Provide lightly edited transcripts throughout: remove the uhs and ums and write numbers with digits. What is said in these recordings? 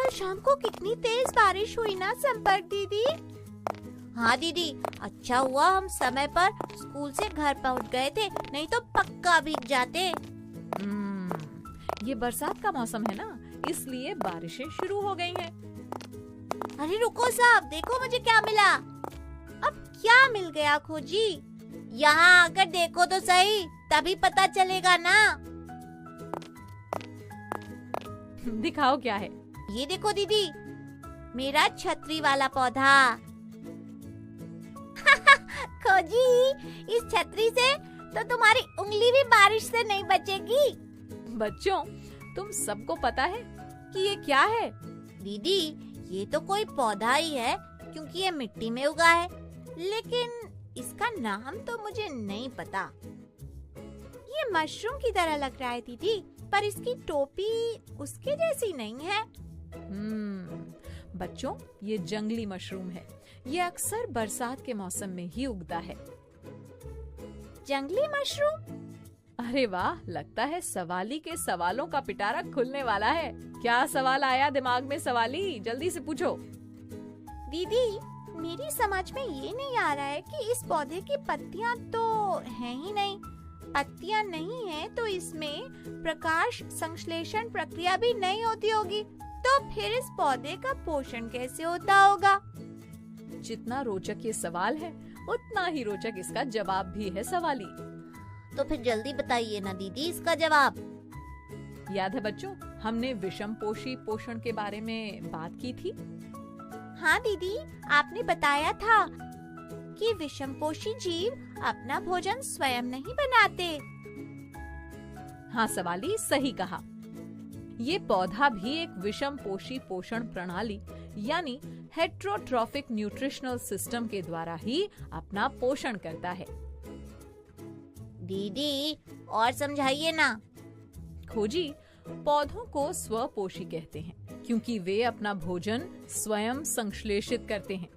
कल शाम को कितनी तेज बारिश हुई ना संपर्क दीदी। हाँ दीदी, अच्छा हुआ हम समय पर स्कूल से घर पहुंच गए थे, नहीं तो पक्का भीग जाते। ये बरसात का मौसम है ना, इसलिए बारिशें शुरू हो गई हैं। अरे रुको साहब, देखो मुझे क्या मिला। अब क्या मिल गया खोजी? यहाँ आकर देखो तो सही, तभी पता चलेगा ना। दिखाओ क्या है। ये देखो दीदी, मेरा छतरी वाला पौधा। खोजी, इस छतरी से तो तुम्हारी उंगली भी बारिश से नहीं बचेगी। बच्चों, तुम सबको पता है कि ये क्या है? दीदी, ये तो कोई पौधा ही है, क्योंकि ये मिट्टी में उगा है, लेकिन इसका नाम तो मुझे नहीं पता। ये मशरूम की तरह लग रहा है दीदी, पर इसकी टोपी उसके जैसी नहीं है। बच्चों, ये जंगली मशरूम है। ये अक्सर बरसात के मौसम में ही उगता है। जंगली मशरूम? अरे वाह, लगता है सवाली के सवालों का पिटारा खुलने वाला है। क्या सवाल आया दिमाग में सवाली? जल्दी से पूछो। दीदी, मेरी समझ में ये नहीं आ रहा है कि इस पौधे की पत्तियां तो हैं ही नहीं। पत्तियां नहीं है तो इसमें प्रकाश संश्लेषण प्रक्रिया भी नहीं होती होगी, तो फिर इस पौधे का पोषण कैसे होता होगा? जितना रोचक ये सवाल है, उतना ही रोचक इसका जवाब भी है सवाली। तो फिर जल्दी बताइए ना दीदी इसका जवाब। याद है बच्चों, हमने विषमपोषी पोषण के बारे में बात की थी। हाँ दीदी, आपने बताया था कि विषमपोषी जीव अपना भोजन स्वयं नहीं बनाते। हाँ सवाली, सही कहा। ये पौधा भी एक विषमपोषी पोषण प्रणाली यानी हेट्रोट्रॉफिक न्यूट्रिशनल सिस्टम के द्वारा ही अपना पोषण करता है। दीदी, और समझाइए ना। खोजी, पौधों को स्वपोषी कहते हैं क्योंकि वे अपना भोजन स्वयं संश्लेषित करते हैं।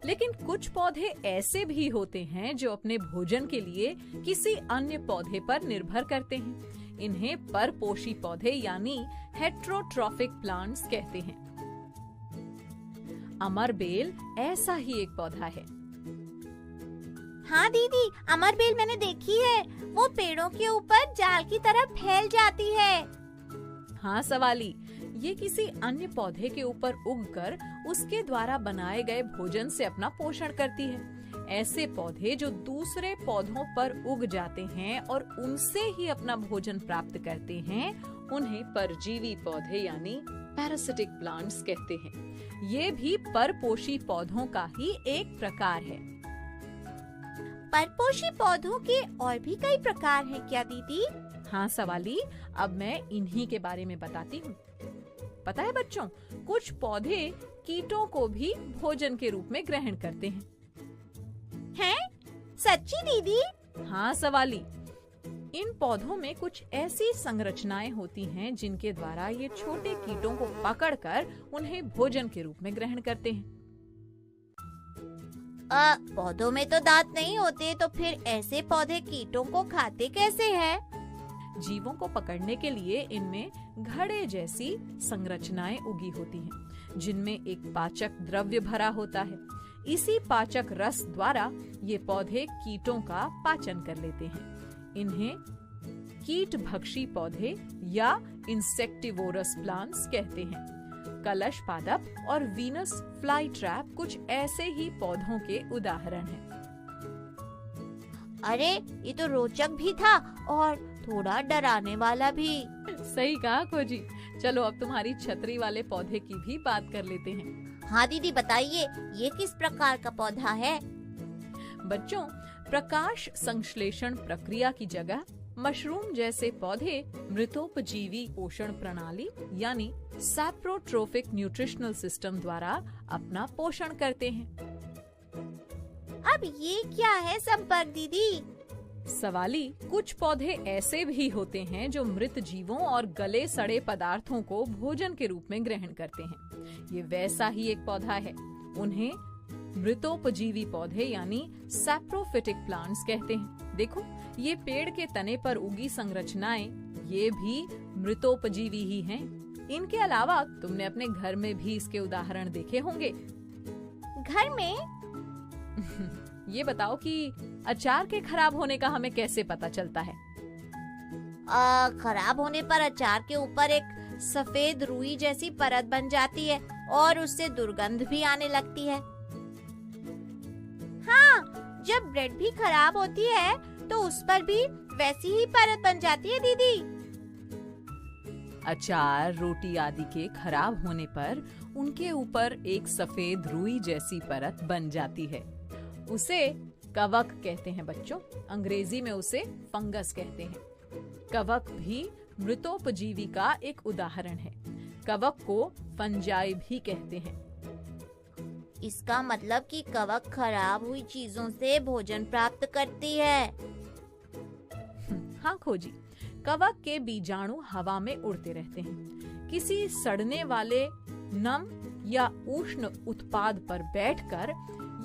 लेकिन कुछ पौधे ऐसे भी होते हैं जो अपने भोजन के लिए किसी अन्य पौधे पर निर्भर करते हैं। इन्हें परपोषी पौधे यानी हेट्रोट्रॉफिक प्लांट्स कहते हैं। अमरबेल ऐसा ही एक पौधा है। हाँ दीदी, अमरबेल मैंने देखी है, वो पेड़ों के ऊपर जाल की तरह फैल जाती है। हाँ सवाली, ये किसी अन्य पौधे के ऊपर उगकर उसके द्वारा बनाए गए भोजन से अपना पोषण करती है। ऐसे पौधे जो दूसरे पौधों पर उग जाते हैं और उनसे ही अपना भोजन प्राप्त करते हैं, उन्हें परजीवी पौधे यानी पैरासिटिक प्लांट्स कहते हैं। ये भी परपोषी पौधों का ही एक प्रकार है। परपोषी पौधों के और भी कई प्रकार हैं क्या दीदी? हाँ सवाली, अब मैं इन्हीं के बारे में बताती हूँ। पता है बच्चों, कुछ पौधे कीटों को भी भोजन के रूप में ग्रहण करते हैं। हैं? सच्ची दीदी? हाँ सवाली, इन पौधों में कुछ ऐसी संरचनाएं होती हैं जिनके द्वारा ये छोटे कीटों को पकड़कर उन्हें भोजन के रूप में ग्रहण करते हैं। पौधों में तो दांत नहीं होते, तो फिर ऐसे पौधे कीटों को खाते कैसे हैं? जीवों को पकड़ने के लिए इनमें घड़े जैसी संरचनाएं उगी होती हैं, जिनमें एक पाचक द्रव्य भरा होता है। इसी पाचक रस द्वारा ये पौधे कीटों का पाचन कर लेते हैं। इन्हें कीट भक्षी पौधे या इंसेक्टिवोरस प्लांट्स कहते हैं। कलश पादप और वीनस फ्लाई ट्रैप कुछ ऐसे ही पौधों के उदाहरण हैं। अरे, ये तो रोचक भी था और थोड़ा डराने वाला भी। सही कहा खोजी। चलो अब तुम्हारी छतरी वाले पौधे की भी बात कर लेते हैं। हाँ दीदी, बताइए, ये किस प्रकार का पौधा है? बच्चों, प्रकाश संश्लेषण प्रक्रिया की जगह मशरूम जैसे पौधे मृतोपजीवी पोषण प्रणाली यानी सैप्रोट्रोफिक न्यूट्रिशनल सिस्टम द्वारा अपना पोषण करते हैं। अब ये क्या है संपर्क दीदी? सवाली, कुछ पौधे ऐसे भी होते हैं जो मृत जीवों और गले सड़े पदार्थों को भोजन के रूप में ग्रहण करते हैं। ये वैसा ही एक पौधा है। उन्हें मृतोपजीवी पौधे यानी सैप्रोफिटिक प्लांट्स कहते हैं। देखो, ये पेड़ के तने पर उगी संरचनाएं, ये भी मृतोपजीवी ही हैं। इनके अलावा तुमने अपने घर में भी इसके उदाहरण देखे होंगे। घर में? ये बताओ कि अचार के खराब होने का हमें कैसे पता चलता है? खराब होने पर अचार के ऊपर एक सफेद रुई जैसी परत बन जाती है और उससे दुर्गंध भी आने लगती है। हाँ, जब ब्रेड भी खराब होती है तो उस पर भी वैसी ही परत बन जाती है दीदी। अचार, रोटी आदि के खराब होने पर उनके ऊपर एक सफेद रुई जैसी परत बन जाती है। उसे कवक कहते हैं बच्चों। अंग्रेजी में उसे फंगस कहते हैं। कवक भी मृतोपजीवी का एक उदाहरण है। कवक को फंजाई भी कहते हैं। इसका मतलब कि कवक खराब हुई चीजों से भोजन प्राप्त करती है। हाँ खोजी, कवक के बीजाणु हवा में उड़ते रहते हैं। किसी सड़ने वाले नम या उष्ण उत्पाद पर बैठकर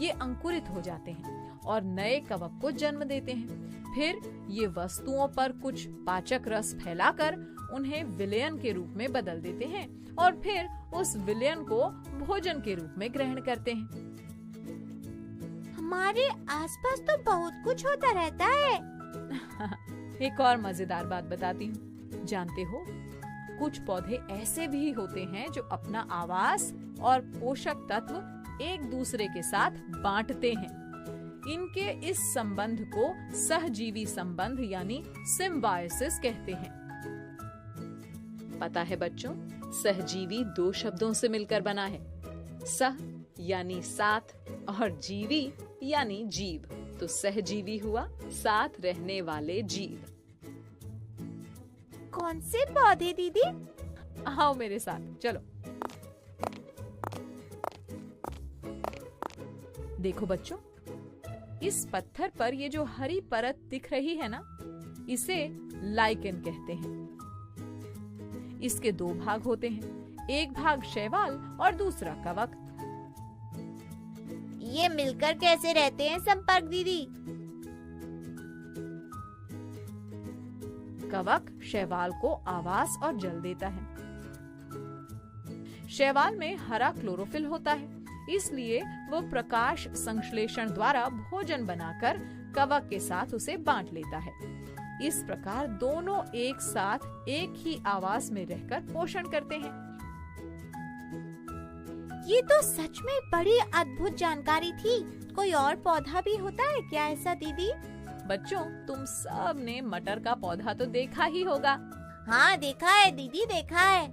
ये अंकुरित हो जाते हैं और नए कवक को जन्म देते हैं। फिर ये वस्तुओं पर कुछ पाचक रस फैलाकर उन्हें विलयन के रूप में बदल देते हैं और फिर उस विलयन को भोजन के रूप में ग्रहण करते हैं। हमारे आसपास तो बहुत कुछ होता रहता है। एक और मजेदार बात बताती हूँ। जानते हो, कुछ पौधे ऐसे भी होते हैं जो अपना आवास और पोषक तत्व एक दूसरे के साथ बांटते हैं। इनके इस संबंध को सहजीवी संबंध यानी सिम्बायोसिस कहते हैं। पता है बच्चों, सहजीवी दो शब्दों से मिलकर बना है। सह यानी साथ और जीवी यानी जीव। तो सहजीवी हुआ साथ रहने वाले जीव। कौन से पौधे दीदी? आओ मेरे साथ, चलो। देखो बच्चों, इस पत्थर पर ये जो हरी परत दिख रही है ना, इसे लाइकेन कहते हैं। इसके दो भाग होते हैं, एक भाग शैवाल और दूसरा कवक। ये मिलकर कैसे रहते हैं संपर्क दीदी? कवक शैवाल को आवास और जल देता है। शैवाल में हरा क्लोरोफिल होता है, इसलिए वो प्रकाश संश्लेषण द्वारा भोजन बनाकर कवक के साथ उसे बांट लेता है। इस प्रकार दोनों एक साथ एक ही आवास में रहकर पोषण करते हैं। ये तो सच में बड़ी अद्भुत जानकारी थी। कोई और पौधा भी होता है क्या ऐसा दीदी? बच्चों, तुम सब ने मटर का पौधा तो देखा ही होगा। हाँ देखा है दीदी, देखा है।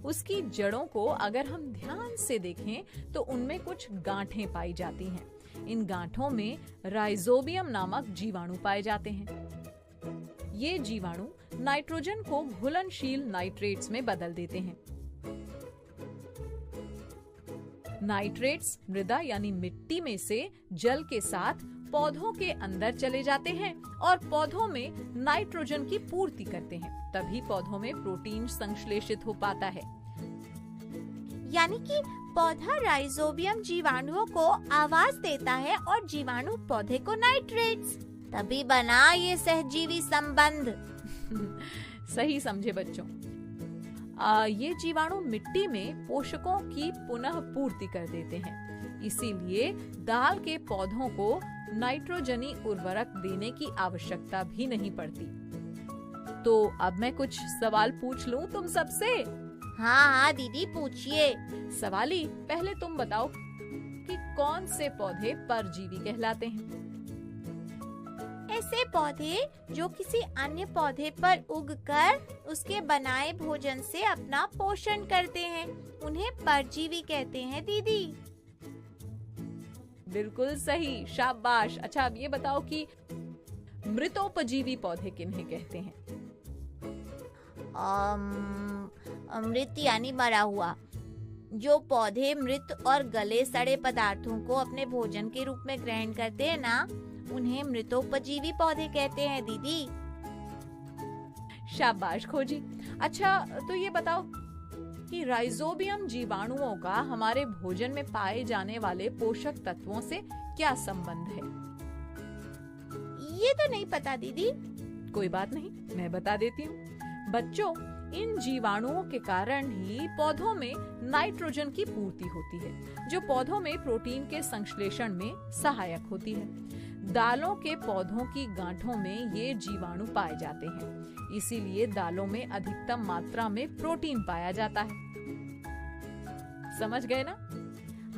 उसकी जड़ों को अगर हम ध्यान से देखें तो उनमें कुछ गांठें पाई जाती हैं। इन गांठों में राइजोबियम नामक जीवाणु पाए जाते हैं। ये जीवाणु नाइट्रोजन को घुलनशील नाइट्रेट्स में बदल देते हैं। नाइट्रेट्स मृदा यानी मिट्टी में से जल के साथ पौधों के अंदर चले जाते हैं और पौधों में नाइट्रोजन की पूर्ति करते हैं। तभी पौधों में प्रोटीन संश्लेषित हो पाता है। यानी कि पौधा राइजोबियम जीवाणुओं को आवाज देता है और जीवाणु पौधे को नाइट्रेट्स। तभी बना ये सहजीवी संबंध। सही समझे बच्चों। ये जीवाणु मिट्टी में पोषकों की पुनः पूर्ति कर देते हैं। इसीलिए दाल के पौधों को नाइट्रोजनी उर्वरक देने की आवश्यकता भी नहीं पड़ती। तो अब मैं कुछ सवाल पूछ लूं तुम सबसे? हाँ हाँ दीदी पूछिए। सवाली, पहले तुम बताओ कि कौन से पौधे परजीवी कहलाते हैं? ऐसे पौधे जो किसी अन्य पौधे पर उगकर उसके बनाए भोजन से अपना पोषण करते हैं, उन्हें परजीवी कहते हैं दीदी। बिल्कुल सही, शाबाश। अच्छा अब ये बताओ कि मृतोपजीवी पौधे किन्हें कहते हैं? मृत यानी मरा हुआ। जो पौधे मृत और गले सड़े पदार्थों को अपने भोजन के रूप में ग्रहण करते हैं ना, उन्हें मृतोपजीवी पौधे कहते हैं दीदी। शाबाश खोजी। अच्छा तो ये बताओ कि राइजोबियम जीवाणुओं का हमारे भोजन में पाए जाने वाले पोषक तत्वों से क्या संबंध है? ये तो नहीं पता दीदी। कोई बात नहीं, मैं बता देती हूँ। बच्चों, इन जीवाणुओं के कारण ही पौधों में नाइट्रोजन की पूर्ति होती है, जो पौधों में प्रोटीन के संश्लेषण में सहायक होती है। दालों के पौधों की गांठों में ये जीवाणु पाए जाते हैं, इसीलिए दालों में अधिकतम मात्रा में प्रोटीन पाया जाता है। समझ गए ना?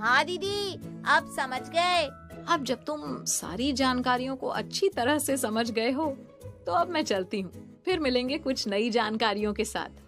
हाँ दीदी, अब समझ गए। अब जब तुम सारी जानकारियों को अच्छी तरह से समझ गए हो, तो अब मैं चलती हूँ। फिर मिलेंगे कुछ नई जानकारियों के साथ।